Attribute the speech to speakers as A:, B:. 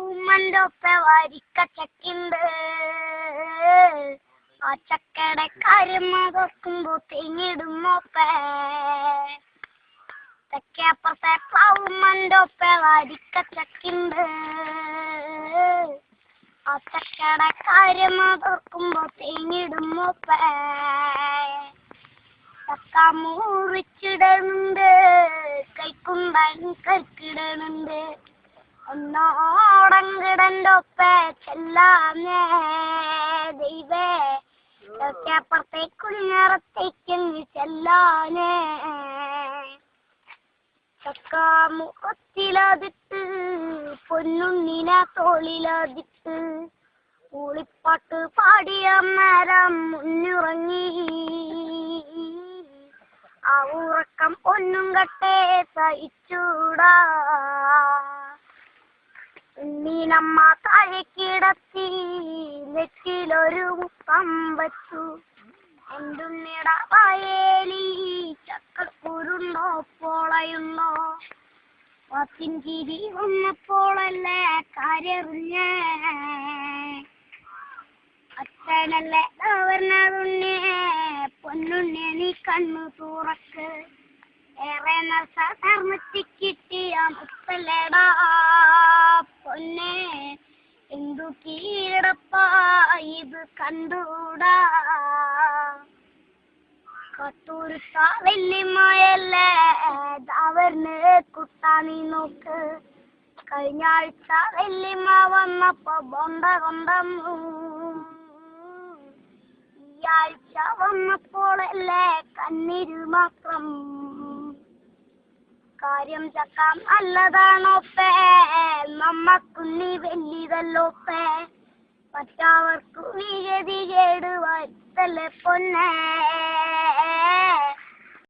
A: പ്ലാവും എൻ്റെ ഒപ്പ വരിക്ക ചക്കുണ്ട്. ആ ചക്കയുടെ കാര്യം നോക്കുമ്പോ തെങ്ങിടും ഒപ്പേ. തെക്കേപ്പുറത്തെ പ്ലാവും എൻ്റെ ഒപ്പ വരിക്ക ചക്കുണ്ട്. ആ ചക്കയുടെ കാര്യം നോക്കുമ്പോ തെങ്ങിടും ഒപ്പേ. ചക്ക മുറിച്ചിടണുണ്ട്, കൈക്കുണ്ടൻ കൈക്കിടണുണ്ട്. ഒന്നോടങ്കിടൻ്റെ ഒപ്പ ചെല്ലാഞ്ഞേ ദൈവേ. ചക്കപ്പുറത്തെ കുഞ്ഞറത്തേക്കങ്ങ് ചെല്ലാഞ്ഞേ. ചക്ക മുഖത്തിലതിട്ട് പൊന്നുണ്ണിനെ തോളിലതിട്ട് മൂളിപ്പാട്ട് പാടിയ നേരം മുന്നിറങ്ങി. ആ ഉറക്കം പൊന്നും കട്ടേ സഹിച്ചൂടാ. ഉണ്ണീനമ്മ താഴെ കിടത്തി നെറ്റിലൊരു മുത്തം വച്ചു. എന്തുണ്ണിയുടെ വായേലി ചക്കക്കുരുണ്ടോ പോളയുണ്ടോ? പത്തിൻ ചിരി വന്നപ്പോഴല്ലേ കാര്യറിഞ്ഞേ. അച്ഛനല്ലേ പറഞ്ഞതുണ്ണിയെ പൊന്നുണ്ണിയെ നീ കണ്ണു തുറക്ക്. ഏറെ നർമ്മത്തി കിട്ടിയ മുത്തല്ലേടാ പൊന്നെ. എന്തു കീഴടപ്പാ ഇത് കണ്ടൂടാ. കത്തൂരുത്ത വെല്ലിമയല്ലേ അവരിന് കുട്ടാ നീ നോക്ക്. കഴിഞ്ഞ ആഴ്ച വെല്ലിമ വന്നപ്പോ ബൊണ്ട കൊണ്ടന്നു. ഈ ആഴ്ച വന്നപ്പോഴല്ലേ കണ്ണീര് മാത്രം. കാര്യം ചക്ക നല്ലതാണോപ്പേ, നമ്മക്കുണ്ണി വലിയതല്ലോപ്പേ. മറ്റവർക്ക് നീ ഗതി കേട് വരുത്തല്ലേ പൊന്നേ.